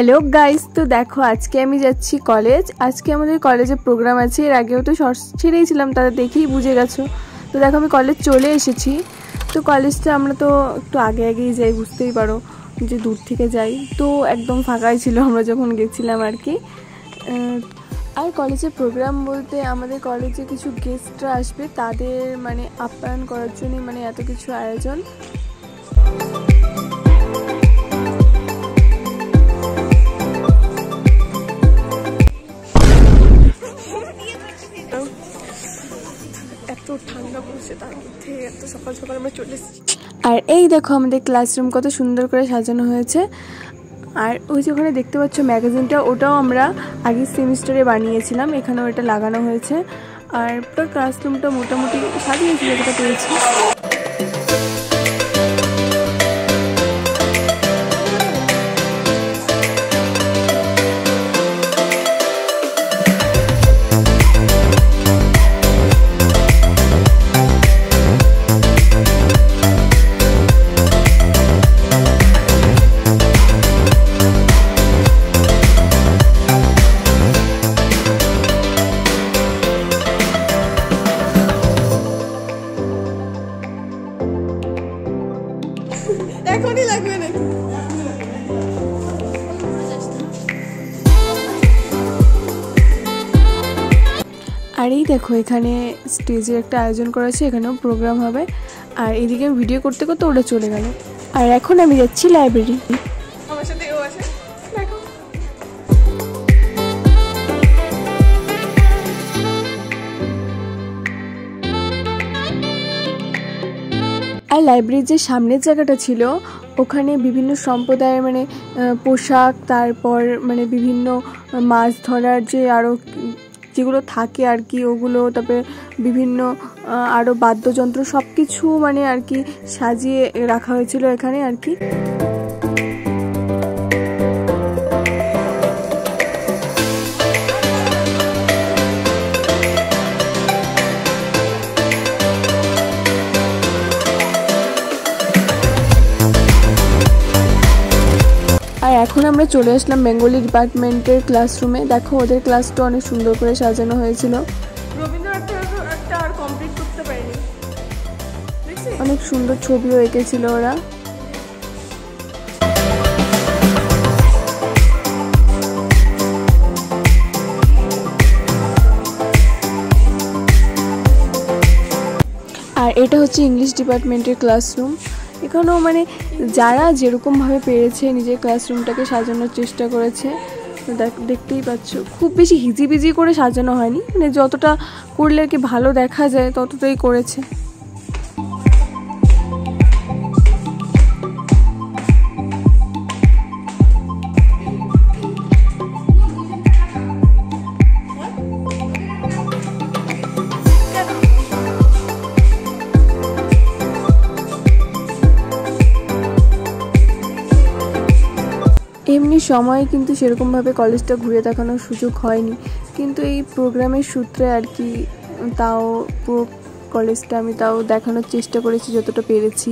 Hello guys, तो देखो आज के আমি যাচ্ছি কলেজ। আজকে আমাদের কলেজে প্রোগ্রাম আছে। এর আগেও তো শর্টস ছেড়েছিলাম, তারা দেখেই বুঝে গেছো। তো দেখো আমি কলেজ চলে এসেছি। তো কলেজটা আমরা তো একটু আগে আগেই যাই, বুঝতেই পারো যে দূর থেকে যাই। তো একদম ফাঁকাই ছিল আমরা যখন গেছিলাম আর কি। আর কলেজে প্রোগ্রাম বলতে আমাদের কলেজে কিছু গেস্টরা আসবে, তাদের মানে আপ্যায়ন করার জন্য মানে এত কিছু আয়োজন। এত ঠান্ডা পড়ছে, তার মধ্যে এত সকাল সকাল আমরা চলে এসেছি। আর এই দেখো আমাদের ক্লাসরুম কত সুন্দর করে সাজানো হয়েছে। আর ওই যে ওখানে দেখতে পাচ্ছ ম্যাগাজিনটা, ওটাও আমরা আগের সেমিস্টারে বানিয়েছিলাম, এখানেও এটা লাগানো হয়েছে। আর পুরো ক্লাসরুমটা মোটামুটি সাজিয়েছিল যেটা পেয়েছি। এখনই লাগবে না। আর এই দেখো এখানে স্টেজের একটা আয়োজন করা আছে, এখানেও প্রোগ্রাম হবে। আর এদিকে ভিডিও করতে করতে ওটা চলে গেল। আর এখন আমি যাচ্ছি লাইব্রেরি। আমার সাথে ও আছে, দেখো। আর লাইব্রেরির যে সামনের জায়গাটা ছিল, ওখানে বিভিন্ন সম্প্রদায়ের মানে পোশাক, তারপর মানে বিভিন্ন মাছ ধরার যে আরও যেগুলো থাকে আর কি ওগুলো, তারপরে বিভিন্ন আরও বাদ্যযন্ত্র সব কিছু মানে আর কি সাজিয়ে রাখা হয়েছিল এখানে আর কি। আর এখন আমরা চলে আসলাম বেঙ্গলি ডিপার্টমেন্টের ক্লাসরুমে। দেখো ওদের ক্লাসটা অনেক সুন্দর করে সাজানো হয়েছিল। রবীন্দ্রনাথটা আর কমপ্লিট করতে পারিনি, অনেক সুন্দর ছবিও এঁকেছিল ওরা। আর এটা হচ্ছে ইংলিশ ডিপার্টমেন্টের ক্লাসরুম। এখানেও মানে যারা যেরকমভাবে পেরেছে নিজের ক্লাসরুমটাকে সাজানোর চেষ্টা করেছে। দেখতেই পাচ্ছ খুব বেশি হিজিবিজি করে সাজানো হয়নি, মানে যতটা করলে আর কি ভালো দেখা যায় ততটাই করেছে। এমনি সময়ে কিন্তু সেরকমভাবে কলেজটা ঘুরে দেখানোর সুযোগ হয়নি, কিন্তু এই প্রোগ্রামের সূত্রে আর কি তাও পুরো কলেজটা আমি তাও দেখানোর চেষ্টা করেছি যতটা পেরেছি।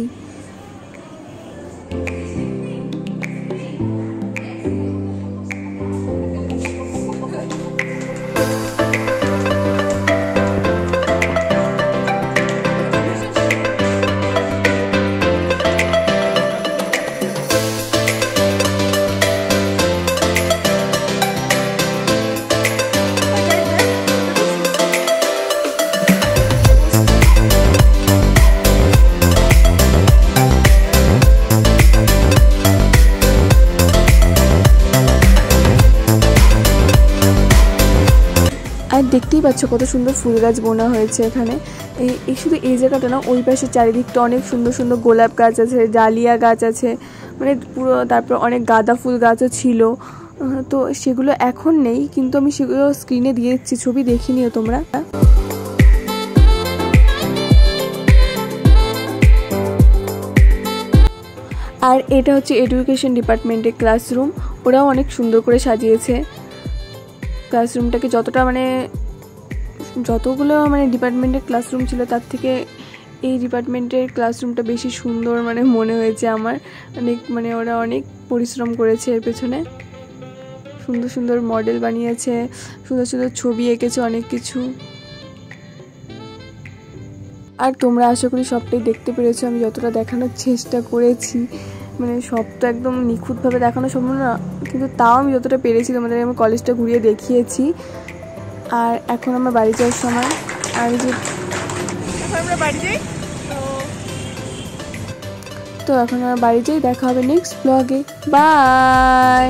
আর দেখতেই পাচ্ছ কত সুন্দর ফুল গাছ বোনা হয়েছে এখানে। এই শুধু এই জায়গাটা না, ওই পাশে চারিদিকটা অনেক সুন্দর সুন্দর গোলাপ গাছ আছে, ডালিয়া গাছ আছে, মানে পুরো। তারপর অনেক গাঁদা ফুল গাছও ছিল, তো সেগুলো এখন নেই, কিন্তু আমি সেগুলো স্ক্রিনে দিয়ে দিচ্ছি, ছবি দেখে নিও তোমরা। আর এটা হচ্ছে এডুকেশন ডিপার্টমেন্টের ক্লাসরুম, ওরাও অনেক সুন্দর করে সাজিয়েছে ক্লাসরুমটাকে। যতগুলো মানে ডিপার্টমেন্টের ক্লাসরুম ছিল তার থেকে এই ডিপার্টমেন্টের ক্লাসরুমটা বেশি সুন্দর মানে মনে হয়েছে আমার। অনেক মানে ওরা অনেক পরিশ্রম করেছে এর পেছনে। সুন্দর সুন্দর মডেল বানিয়েছে, সুন্দর সুন্দর ছবি এঁকেছে, অনেক কিছু। আর তোমরা আশা করি সবটাই দেখতে পেরেছো। আমি যতটা দেখানোর চেষ্টা করেছি, মানে সব তো একদম নিখুঁতভাবে দেখানো সম্ভব না, কিন্তু তাও আমি যতটা পেরেছি তোমাদের আমি কলেজটা ঘুরিয়ে দেখিয়েছি। আর এখন আমার বাড়ি যাওয়ার সময়। আর যে আমরা বাড়ি যাই, তো এখন আমার বাড়ি যাই। দেখা হবে নেক্সট ব্লগে। বাই।